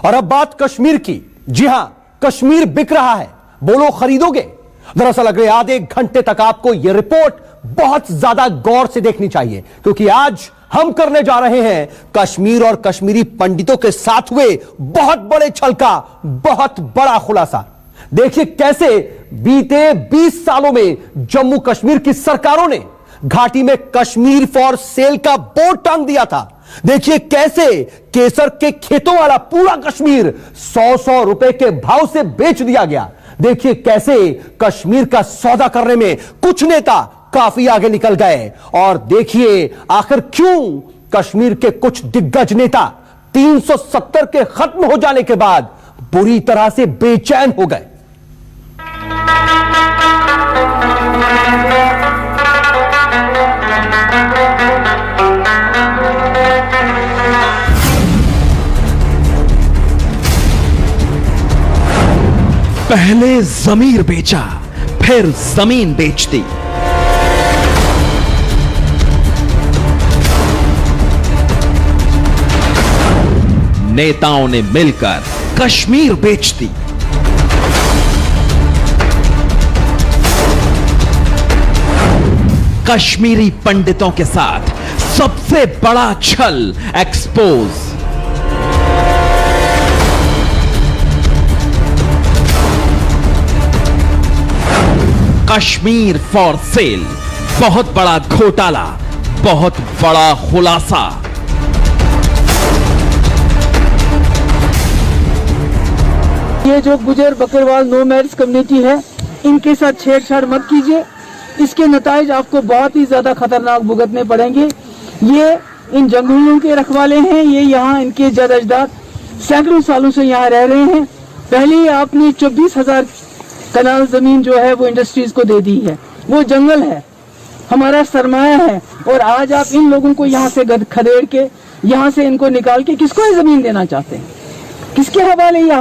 और अब बात कश्मीर की। जी हां, कश्मीर बिक रहा है, बोलो खरीदोगे? दरअसल अगले आधे एक घंटे तक आपको यह रिपोर्ट बहुत ज्यादा गौर से देखनी चाहिए, क्योंकि आज हम करने जा रहे हैं कश्मीर और कश्मीरी पंडितों के साथ हुए बहुत बड़े छल का बहुत बड़ा खुलासा। देखिए कैसे बीते 20 सालों में जम्मू कश्मीर की सरकारों ने घाटी में कश्मीर फॉर सेल का बोर्ड टांग दिया था। देखिए कैसे केसर के खेतों वाला पूरा कश्मीर 100-100 रुपए के भाव से बेच दिया गया। देखिए कैसे कश्मीर का सौदा करने में कुछ नेता काफी आगे निकल गए। और देखिए आखिर क्यों कश्मीर के कुछ दिग्गज नेता 370 के खत्म हो जाने के बाद बुरी तरह से बेचैन हो गए। पहले जमीर बेचा, फिर जमीन बेच दी। नेताओं ने मिलकर कश्मीर बेच दी। कश्मीरी पंडितों के साथ सबसे बड़ा छल एक्सपोज। कश्मीर फॉर सेल, बहुत बड़ा घोटाला, बहुत बड़ा खुलासा। ये जो गुजर बकरवाल नो मैरिज कम्युनिटी है, इनके साथ छेड़छाड़ मत कीजिए। इसके नताइज आपको बहुत ही ज्यादा खतरनाक भुगतने पड़ेंगे। ये इन जंगलों के रखवाले हैं, ये यहाँ इनके जद अजदाद सैकड़ों सालों से यहाँ रह रहे हैं। पहले ही आपने 24,000 कनाल जमीन जो है वो इंडस्ट्रीज को दे दी है। वो जंगल है, हमारा सरमाया है, और आज आप इन लोगों को यहाँ से खदेड़ के, यहाँ से इनको निकाल के किसको ये जमीन देना चाहते हैं? किसके हवाले ये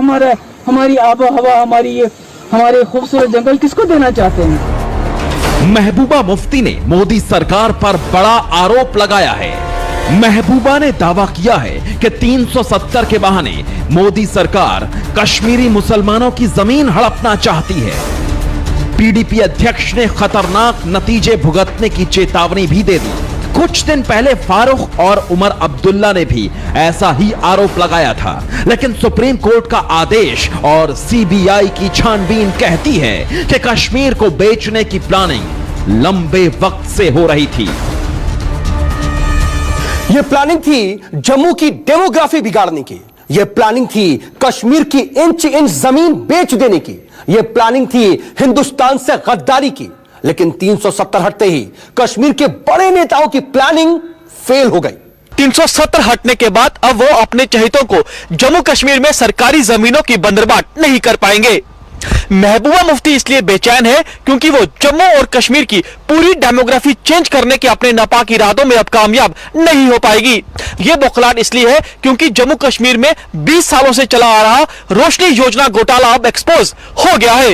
हमारी आबो हवा, हमारे खूबसूरत जंगल किसको देना चाहते हैं? महबूबा मुफ्ती ने मोदी सरकार पर बड़ा आरोप लगाया है। महबूबा ने दावा किया है कि 370 के बहाने मोदी सरकार कश्मीरी मुसलमानों की जमीन हड़पना चाहती है। पीडीपी अध्यक्ष ने खतरनाक नतीजे भुगतने की चेतावनी भी दे दी। कुछ दिन पहले फारूक और उमर अब्दुल्ला ने भी ऐसा ही आरोप लगाया था, लेकिन सुप्रीम कोर्ट का आदेश और सीबीआई की छानबीन कहती है कि कश्मीर को बेचने की प्लानिंग लंबे वक्त से हो रही थी। यह प्लानिंग थी जम्मू की डेमोग्राफी बिगाड़ने की। यह प्लानिंग थी कश्मीर की इंच इंच जमीन बेच देने की। यह प्लानिंग थी हिंदुस्तान से गद्दारी की। लेकिन 370 हटते ही कश्मीर के बड़े नेताओं की प्लानिंग फेल हो गई। 370 हटने के बाद अब वो अपने चहेतों को जम्मू कश्मीर में सरकारी जमीनों की बंदरबाट नहीं कर पाएंगे। महबूबा मुफ्ती इसलिए बेचैन है क्योंकि वो जम्मू और कश्मीर की पूरी डेमोग्राफी चेंज करने के अपने नापाक इरादों में अब कामयाब नहीं हो पाएगी। ये बौखलाहट इसलिए है क्योंकि जम्मू कश्मीर में 20 सालों से चला आ रहा रोशनी योजना घोटाला अब एक्सपोज हो गया है।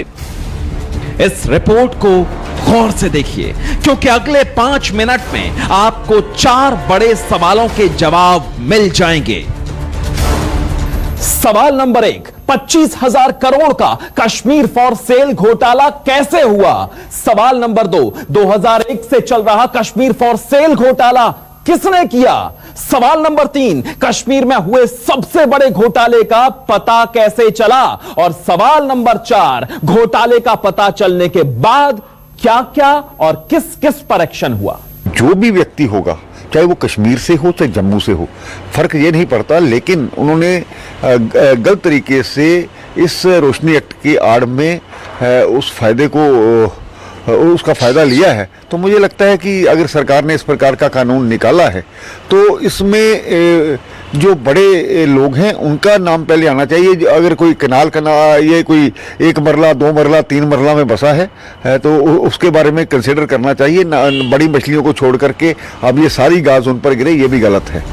इस रिपोर्ट को गौर से देखिए, क्योंकि अगले 5 मिनट में आपको 4 बड़े सवालों के जवाब मिल जाएंगे। सवाल नंबर 1, 25,000 करोड़ का कश्मीर फॉर सेल घोटाला कैसे हुआ? सवाल नंबर 2, 2001 से चल रहा कश्मीर फॉर सेल घोटाला किसने किया? सवाल नंबर 3, कश्मीर में हुए सबसे बड़े घोटाले का पता कैसे चला? और सवाल नंबर 4, घोटाले का पता चलने के बाद क्या क्या और किस किस पर एक्शन हुआ? जो भी व्यक्ति होगा, चाहे वो कश्मीर से हो चाहे जम्मू से हो, फर्क ये नहीं पड़ता, लेकिन उन्होंने गलत तरीके से इस रोशनी एक्ट की आड़ में उसका फायदा लिया है। तो मुझे लगता है कि अगर सरकार ने इस प्रकार का कानून निकाला है तो इसमें जो बड़े लोग हैं उनका नाम पहले आना चाहिए। अगर कोई कनाल ये कोई 1 मरला 2 मरला 3 मरला में बसा है तो उसके बारे में कंसिडर करना चाहिए। बड़ी मछलियों को छोड़ करके अब ये सारी गाज उन पर गिरे, ये भी गलत है।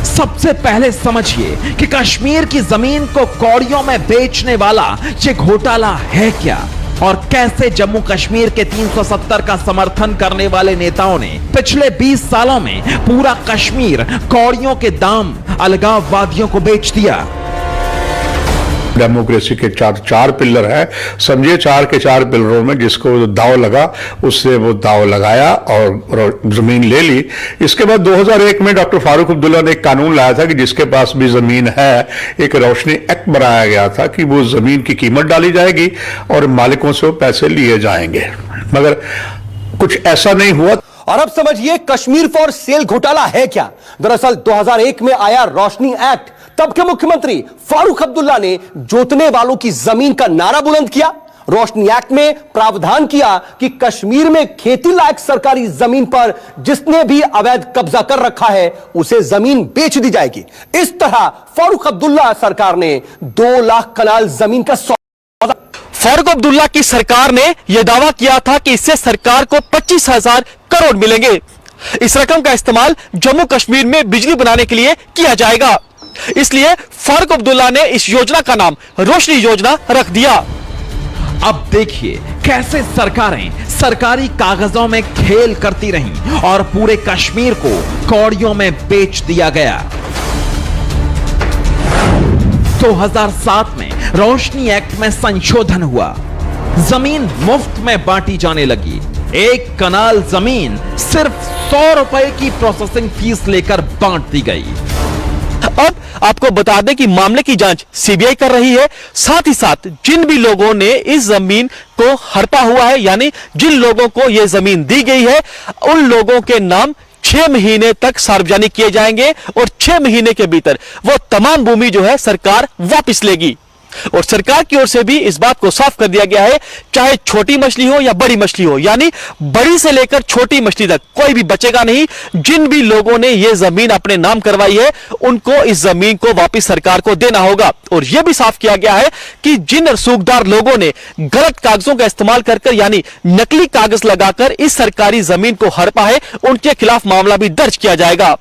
सबसे पहले समझिए कि कश्मीर की जमीन को कौड़ियों में बेचने वाला ये घोटाला है क्या, और कैसे जम्मू कश्मीर के 370 का समर्थन करने वाले नेताओं ने पिछले 20 सालों में पूरा कश्मीर कौड़ियों के दाम अलगाववादियों को बेच दिया। डेमोक्रेसी के चार पिलर है, समझिए 4 के 4 पिलरों में जिसको दाव लगा उससे वो दाव लगाया और जमीन ले ली। इसके बाद 2001 में डॉक्टर फारूक अब्दुल्ला ने एक कानून लाया था कि जिसके पास भी जमीन है, एक रोशनी एक्ट बनाया गया था कि वो जमीन की कीमत डाली जाएगी और मालिकों से वो पैसे लिए जाएंगे, मगर कुछ ऐसा नहीं हुआ। और अब समझिए कश्मीर फॉर सेल घोटाला है क्या। दरअसल 2001 में आया रोशनी एक्ट, तब के मुख्यमंत्री फारूक अब्दुल्ला ने जोतने वालों की जमीन का नारा बुलंद किया। रोशनी एक्ट में प्रावधान किया कि कश्मीर में खेती लायक सरकारी जमीन पर जिसने भी अवैध कब्जा कर रखा है उसे जमीन बेच दी जाएगी। इस तरह फारूक अब्दुल्ला सरकार ने 2 लाख कनाल जमीन का फारूक अब्दुल्ला की सरकार ने यह दावा किया था कि इससे सरकार को 25,000 करोड़ मिलेंगे। इस रकम का इस्तेमाल जम्मू कश्मीर में बिजली बनाने के लिए किया जाएगा। इसलिए फारूक अब्दुल्ला ने इस योजना का नाम रोशनी योजना रख दिया। अब देखिए कैसे सरकारें सरकारी कागजों में खेल करती रहीं और पूरे कश्मीर को कौड़ियों में बेच दिया गया। 2007 में रोशनी एक्ट में संशोधन हुआ, जमीन मुफ्त में बांटी जाने लगी। 1 कनाल जमीन सिर्फ 100 रुपए की प्रोसेसिंग फीस लेकर बांट दी गई। अब आपको बता दें कि मामले की जांच सीबीआई कर रही है। साथ ही साथ जिन भी लोगों ने इस जमीन को हड़पा हुआ है, यानी जिन लोगों को यह जमीन दी गई है, उन लोगों के नाम 6 महीने तक सार्वजनिक किए जाएंगे और 6 महीने के भीतर वो तमाम भूमि जो है सरकार वापस लेगी। और सरकार की ओर से भी इस बात को साफ कर दिया गया है, चाहे छोटी मछली हो या बड़ी मछली हो, यानी बड़ी से लेकर छोटी मछली तक कोई भी बचेगा नहीं। जिन भी लोगों ने यह जमीन अपने नाम करवाई है उनको इस जमीन को वापस सरकार को देना होगा। और यह भी साफ किया गया है कि जिन रसूखदार लोगों ने गलत कागजों का इस्तेमाल कर यानी नकली कागज लगाकर इस सरकारी जमीन को हड़पा है, उनके खिलाफ मामला भी दर्ज किया जाएगा।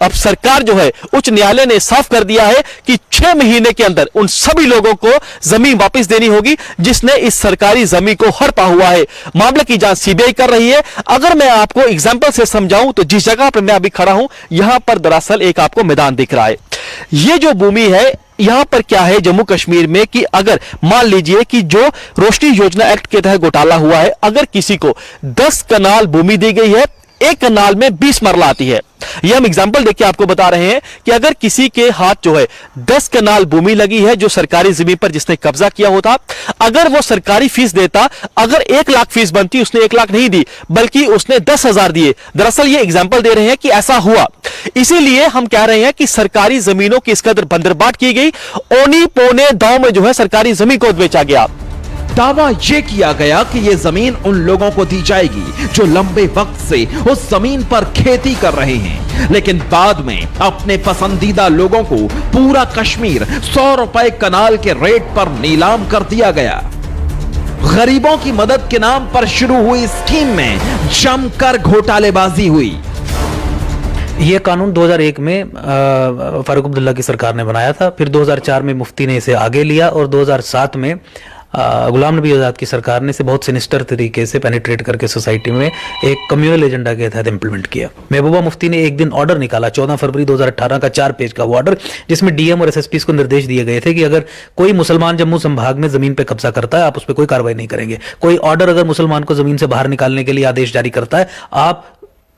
अब सरकार जो है, उच्च न्यायालय ने साफ कर दिया है कि 6 महीने के अंदर उन सभी लोगों को जमीन वापस देनी होगी जिसने इस सरकारी जमीन को हड़पा हुआ है। मामले की जांच सीबीआई कर रही है। अगर मैं आपको एग्जांपल से समझाऊं तो जिस जगह पर मैं अभी खड़ा हूं, यहां पर दरअसल एक आपको मैदान दिख रहा है। यह जो भूमि है, यहां पर क्या है जम्मू कश्मीर में कि अगर मान लीजिए कि जो रोशनी योजना एक्ट के तहत घोटाला हुआ है, अगर किसी को 10 कनाल भूमि दी गई है, 1 कनाल में 20 मरला आती है। यह हम एग्जांपल देख के आपको बता रहे हैं कि अगर किसी के हाथ जो है 10 कनाल भूमि लगी है जो सरकारी जमीन पर जिसने कब्जा किया होता, अगर वो सरकारी फीस देता, अगर 1 लाख फीस बनती, उसने 1 लाख नहीं दी बल्कि उसने 10,000 दिए। दरअसल ये एग्जांपल दे रहे हैं कि ऐसा हुआ। इसीलिए हम कह रहे हैं कि सरकारी जमीनों की इस कदर बंदरबाट की गई, औनी पौने दांव में जो है सरकारी जमीन को बेचा गया। दावा यह किया गया कि यह जमीन उन लोगों को दी जाएगी जो लंबे वक्त से उस जमीन पर खेती कर रहे हैं, लेकिन बाद में अपने पसंदीदा लोगों को पूरा कश्मीर 100 रुपए कनाल के रेट पर नीलाम कर दिया गया। गरीबों की मदद के नाम पर शुरू हुई स्कीम में जमकर घोटालेबाजी हुई। ये कानून 2001 में फारूक अब्दुल्ला की सरकार ने बनाया था, फिर 2004 में मुफ्ती ने इसे आगे लिया और 2007 में गुलाम नबी आज़ाद की सरकार ने इसे बहुत सिनिस्टर तरीके से पेनिट्रेट करके सोसाइटी में एक कम्युनल एजेंडा के तहत इंप्लीमेंट किया। महबूबा मुफ्ती ने एक दिन ऑर्डर निकाला 14 फरवरी 2018 का 4 पेज का वो ऑर्डर, जिसमें डीएम और एसएसपी को निर्देश दिए गए थे कि अगर कोई मुसलमान जम्मू संभाग में जमीन पे कब्जा करता है आप उस पर कोई कार्रवाई नहीं करेंगे। कोई ऑर्डर अगर मुसलमान को जमीन से बाहर निकालने के लिए आदेश जारी करता है, आप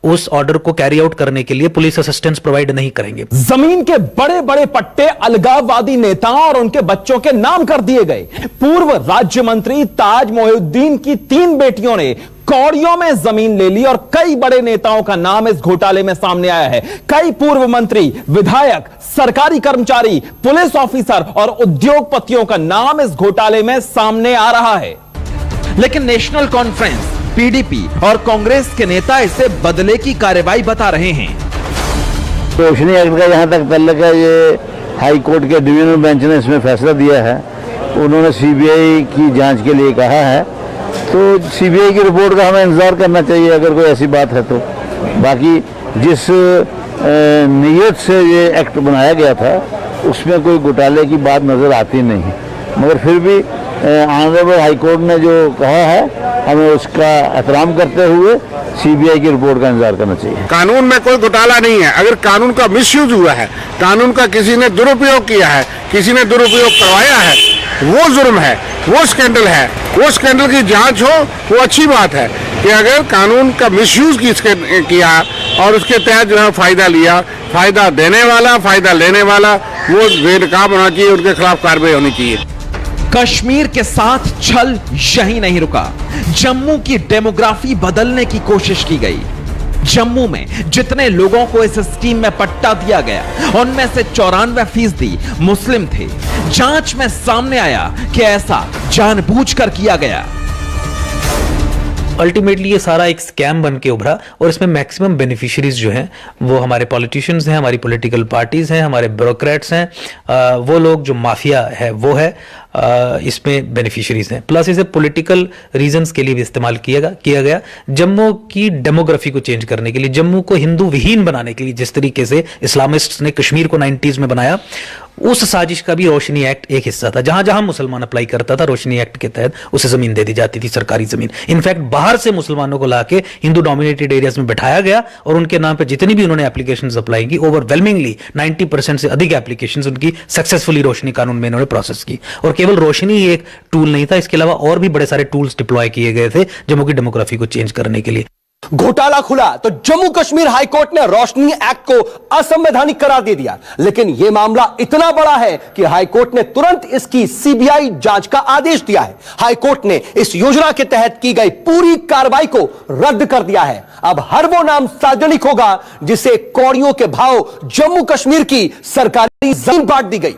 उस ऑर्डर को कैरी आउट करने के लिए पुलिस असिस्टेंस प्रोवाइड नहीं करेंगे। जमीन के बड़े बड़े पट्टे अलगाववादी नेताओं और उनके बच्चों के नाम कर दिए गए। पूर्व राज्य मंत्री ताज मोहिउद्दीन की 3 बेटियों ने कौड़ियों में जमीन ले ली और कई बड़े नेताओं का नाम इस घोटाले में सामने आया है। कई पूर्व मंत्री, विधायक, सरकारी कर्मचारी, पुलिस ऑफिसर और उद्योगपतियों का नाम इस घोटाले में सामने आ रहा है। लेकिन नेशनल कॉन्फ्रेंस, पीडीपी और कांग्रेस के नेता इसे बदले की कार्रवाई बता रहे हैं। रोशनी एक्ट का यहाँ तक तल्लक है, ये हाई कोर्ट के डिवीजनल बेंच ने इसमें फैसला दिया है। उन्होंने सीबीआई की जांच के लिए कहा है, तो सीबीआई की रिपोर्ट का हमें इंतजार करना चाहिए अगर कोई ऐसी बात है तो। बाकी जिस नीयत से ये एक्ट बनाया गया था उसमें कोई घोटाले की बात नज़र आती नहीं, मगर फिर भी ऑनरेबल हाई कोर्ट ने जो कहा है हमें उसका एहतराम करते हुए सीबीआई की रिपोर्ट का इंतजार करना चाहिए। कानून में कोई घोटाला नहीं है। अगर कानून का मिसयूज हुआ है, कानून का किसी ने दुरुपयोग किया है, किसी ने दुरुपयोग करवाया है, वो जुर्म है, वो स्कैंडल है। वो स्कैंडल की जांच हो, वो अच्छी बात है कि अगर कानून का मिसयूज किया और उसके तहत जो है फायदा लिया, फायदा देने वाला, फायदा लेने वाला, वो बेनकाब होना चाहिए, उनके खिलाफ कार्रवाई होनी चाहिए। कश्मीर के साथ छल यही नहीं रुका, जम्मू की डेमोग्राफी बदलने की कोशिश की गई। जम्मू में जितने लोगों को इस स्कीम में पट्टा दिया गया उनमें से 94% मुस्लिम थे। जांच में सामने आया कि ऐसा जानबूझकर किया गया। अल्टीमेटली ये सारा एक स्कैम बन के उभरा और इसमें मैक्सिमम बेनिफिशियरीज जो हैं वो हमारे पॉलिटिशियंस हैं, हमारी पॉलिटिकल पार्टीज हैं, हमारे ब्यूरोक्रेट्स हैं, वो लोग जो माफिया है वो है, इसमें बेनिफिशियरीज हैं। प्लस इसे पॉलिटिकल रीजंस के लिए भी इस्तेमाल किया गया जम्मू की डेमोग्राफी को चेंज करने के लिए, जम्मू को हिंदू विहीन बनाने के लिए। जिस तरीके से इस्लामिस्ट्स ने कश्मीर को 90s में बनाया, उस साजिश का भी रोशनी एक्ट एक हिस्सा था। जहां जहां मुसलमान अप्लाई करता था, रोशनी एक्ट के तहत उसे जमीन दे दी जाती थी, सरकारी जमीन। इनफैक्ट बाहर से मुसलमानों को लाके हिंदू डोमिनेटेड एरियाज में बैठाया गया और उनके नाम पे जितनी भी उन्होंने एप्लीकेशंस अप्लाई की, ओवरवेलमिंगली 90% से अधिक एप्लीकेशंस उनकी सक्सेसफुली रोशनी कानून में इन्होंने प्रोसेस की। और केवल रोशनी ही एक टूल नहीं था, इसके अलावा और भी बड़े सारे टूल्स डिप्लॉय किए गए थे जम्मू की डेमोग्राफी को चेंज करने के लिए। घोटाला खुला तो जम्मू कश्मीर हाईकोर्ट ने रोशनी एक्ट को असंवैधानिक करार दे दिया। लेकिन यह मामला इतना बड़ा है कि हाईकोर्ट ने तुरंत इसकी सीबीआई जांच का आदेश दिया है। हाईकोर्ट ने इस योजना के तहत की गई पूरी कार्रवाई को रद्द कर दिया है। अब हर वो नाम सार्वजनिक होगा जिसे कौड़ियों के भाव जम्मू कश्मीर की सरकारी जमीन बांट दी गई।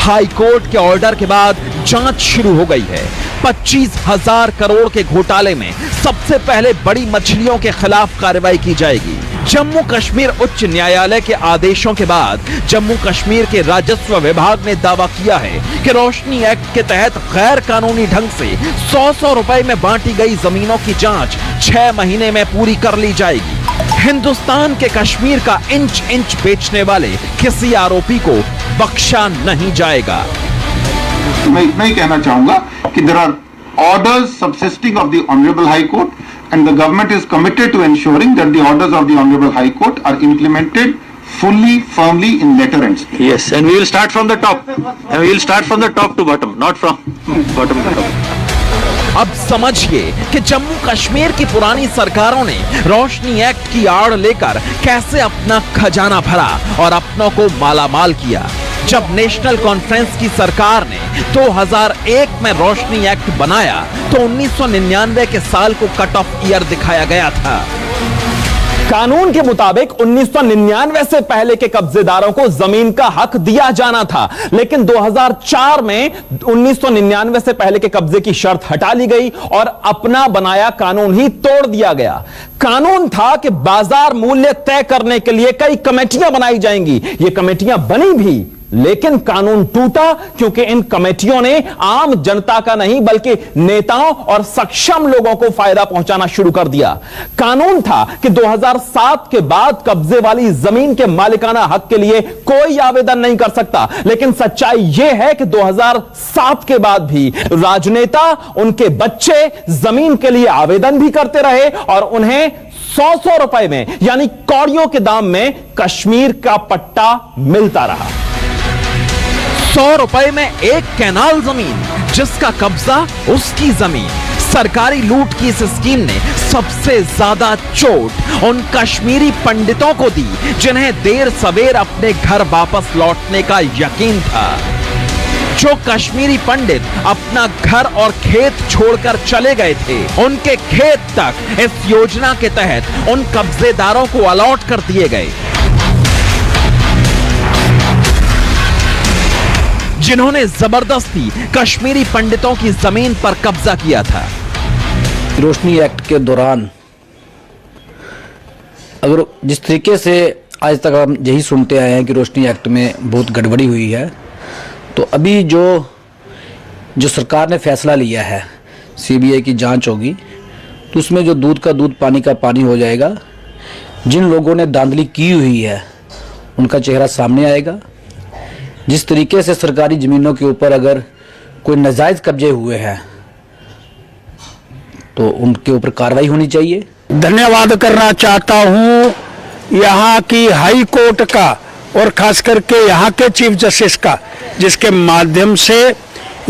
हाई कोर्ट के ऑर्डर के बाद जांच शुरू हो गई है। 25,000 करोड़ के घोटाले में सबसे पहले बड़ी मछलियों के खिलाफ कार्रवाई की जाएगी। जम्मू कश्मीर उच्च न्यायालय के आदेशों के बाद जम्मू कश्मीर के राजस्व विभाग ने दावा किया है कि रोशनी एक्ट के तहत गैर कानूनी ढंग से 100 रुपए में बांटी गई जमीनों की जांच 6 महीने में पूरी कर ली जाएगी। हिंदुस्तान के कश्मीर का इंच इंच बेचने वाले किसी आरोपी को बख्शा नहीं जाएगा। मैं इतना ही कहना चाहूंगा कि there are orders subsisting of the honourable high court and the government is committed to ensuring that the orders of the honourable high court are implemented fully, firmly in letter and spirit. Yes, and we will start from the top. And we will start from the top to bottom, not from bottom to top. अब समझिए कि जम्मू कश्मीर की पुरानी सरकारों ने रोशनी act की आड़ लेकर कैसे अपना खजाना भरा और अपनों को मालामाल किया। जब नेशनल कॉन्फ्रेंस की सरकार ने 2001 में रोशनी एक्ट बनाया तो 1999 के साल को कट ऑफ ईयर दिखाया गया था। कानून के मुताबिक 1999 से पहले के कब्जेदारों को जमीन का हक दिया जाना था, लेकिन 2004 में 1999 से पहले के कब्जे की शर्त हटा ली गई और अपना बनाया कानून ही तोड़ दिया गया। कानून था कि बाजार मूल्य तय करने के लिए कई कमेटियां बनाई जाएंगी। ये कमेटियां बनी भी, लेकिन कानून टूटा क्योंकि इन कमेटियों ने आम जनता का नहीं बल्कि नेताओं और सक्षम लोगों को फायदा पहुंचाना शुरू कर दिया। कानून था कि 2007 के बाद कब्जे वाली जमीन के मालिकाना हक के लिए कोई आवेदन नहीं कर सकता, लेकिन सच्चाई यह है कि 2007 के बाद भी राजनेता, उनके बच्चे जमीन के लिए आवेदन भी करते रहे और उन्हें 100 रुपए में यानी कौड़ियों के दाम में कश्मीर का पट्टा मिलता रहा। 100 रुपए में एक कैनाल जमीन, जिसका कब्जा उसकी जमीन। सरकारी लूट की इस स्कीम ने सबसे ज्यादा चोट उन कश्मीरी पंडितों को दी जिन्हें देर सवेर अपने घर वापस लौटने का यकीन था। जो कश्मीरी पंडित अपना घर और खेत छोड़कर चले गए थे, उनके खेत तक इस योजना के तहत उन कब्जेदारों को अलॉट कर दिए गए जिन्होंने जबरदस्ती कश्मीरी पंडितों की जमीन पर कब्जा किया था। रोशनी एक्ट के दौरान अगर जिस तरीके से आज तक हम यही सुनते आए हैं कि रोशनी एक्ट में बहुत गड़बड़ी हुई है, तो अभी जो सरकार ने फैसला लिया है, सीबीआई की जांच होगी, तो उसमें जो दूध का दूध पानी का पानी हो जाएगा। जिन लोगों ने धांधली की हुई है उनका चेहरा सामने आएगा। जिस तरीके से सरकारी ज़मीनों के ऊपर अगर कोई नाजायज़ कब्जे हुए हैं तो उनके ऊपर कार्रवाई होनी चाहिए। धन्यवाद करना चाहता हूँ यहाँ की हाई कोर्ट का और खास करके यहाँ के चीफ जस्टिस का, जिसके माध्यम से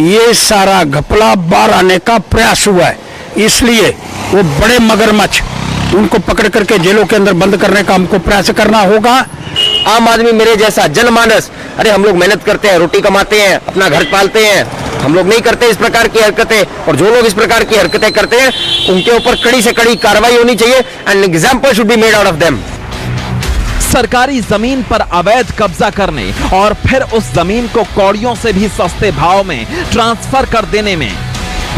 ये सारा घपला बाहर आने का प्रयास हुआ है। इसलिए वो बड़े मगरमच्छ उनको पकड़ करके जेलों के अंदर बंद करने का हमको प्रयास करना होगा। आम आदमी मेरे जैसा जनमानस, अरे हम लोग मेहनत करते हैं, रोटी कमाते हैं, अपना घर पालते हैं, हम लोग नहीं करते इस प्रकार की हरकतें। और जो लोग इस प्रकार की हरकतें करते हैं उनके ऊपर कड़ी से कड़ी कार्रवाई होनी चाहिए and example should be made out of them. सरकारी जमीन पर अवैध कब्जा करने और फिर उस जमीन को कौड़ियों से भी सस्ते भाव में ट्रांसफर कर देने में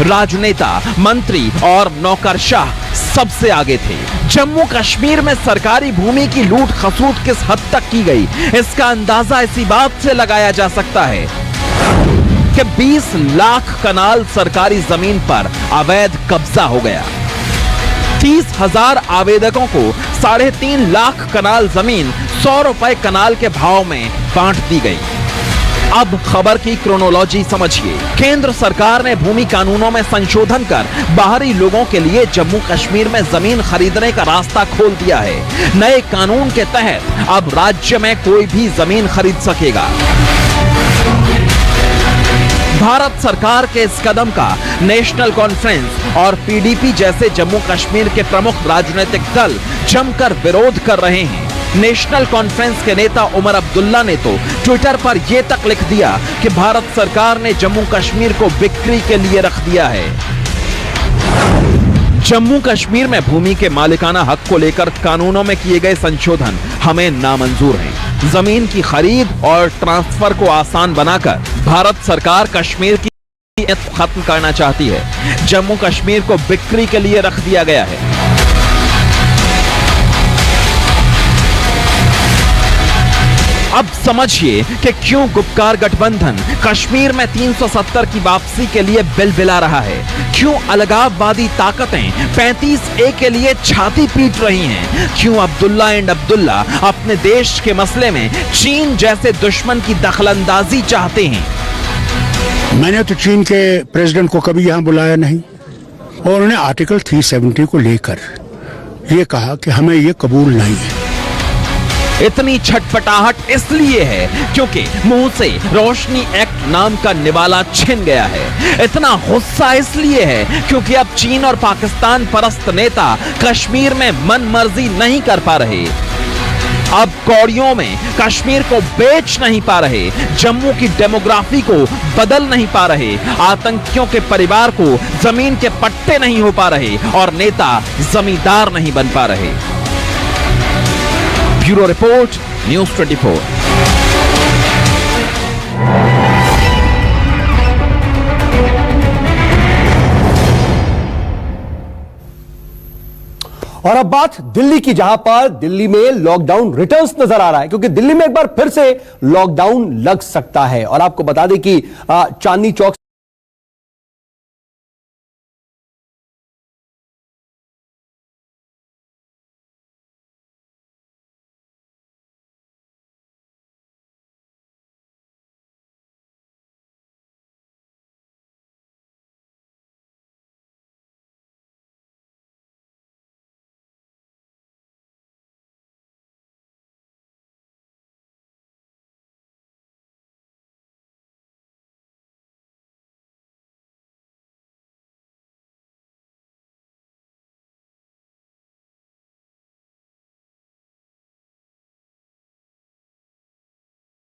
राजनेता, मंत्री और नौकरशाह सबसे आगे थे। जम्मू कश्मीर में सरकारी भूमि की लूट खसूट किस हद तक की गई, इसका अंदाजा इसी बात से लगाया जा सकता है कि 20 लाख कनाल सरकारी जमीन पर अवैध कब्जा हो गया। 30,000 आवेदकों को 3.5 लाख कनाल जमीन 100 रुपए कनाल के भाव में बांट दी गई। अब खबर की क्रोनोलॉजी समझिए। केंद्र सरकार ने भूमि कानूनों में संशोधन कर बाहरी लोगों के लिए जम्मू कश्मीर में जमीन खरीदने का रास्ता खोल दिया है। नए कानून के तहत अब राज्य में कोई भी जमीन खरीद सकेगा। भारत सरकार के इस कदम का नेशनल कॉन्फ्रेंस और पीडीपी जैसे जम्मू कश्मीर के प्रमुख राजनीतिक दल जमकर विरोध कर रहे हैं। नेशनल कॉन्फ्रेंस के नेता उमर अब्दुल्ला ने तो ट्विटर पर यह तक लिख दिया कि भारत सरकार ने जम्मू कश्मीर को बिक्री के लिए रख दिया है। जम्मू कश्मीर में भूमि के मालिकाना हक को लेकर कानूनों में किए गए संशोधन हमें नामंजूर हैं। जमीन की खरीद और ट्रांसफर को आसान बनाकर भारत सरकार कश्मीर की खत्म करना चाहती है। जम्मू कश्मीर को बिक्री के लिए रख दिया गया है। अब समझिए कि क्यों गुपकार गठबंधन कश्मीर में 370 की वापसी के लिए बिलबिला रहा है। क्यों अलगाववादी ताकतें 35A के लिए छाती पीट रही हैं। क्यों अब्दुल्ला एंड अब्दुल्ला अपने देश के मसले में चीन जैसे दुश्मन की दखलंदाजी चाहते हैं। मैंने तो चीन के प्रेसिडेंट को कभी यहाँ बुलाया नहीं और उन्होंने आर्टिकल 370 को लेकर ये कहा कि हमें ये कबूल नहीं है। इतनी छटपटाहट इसलिए है क्योंकि मुंह से रोशनी एक्ट नाम का निवाला छिन गया है। इतना गुस्सा इसलिए है क्योंकि अब चीन और पाकिस्तान परस्त नेता कश्मीर में मन मर्जी नहीं कर पा रहे। अब कौड़ियों में कश्मीर को बेच नहीं पा रहे, जम्मू की डेमोग्राफी को बदल नहीं पा रहे, आतंकियों के परिवार को जमीन के पट्टे नहीं हो पा रहे और नेता जमींदार नहीं बन पा रहे। Bureau report, news 24। और अब बात दिल्ली की, जहां पर दिल्ली में लॉकडाउन रिटर्न्स नजर आ रहा है क्योंकि दिल्ली में एक बार फिर से लॉकडाउन लग सकता है। और आपको बता दें कि चांदनी चौक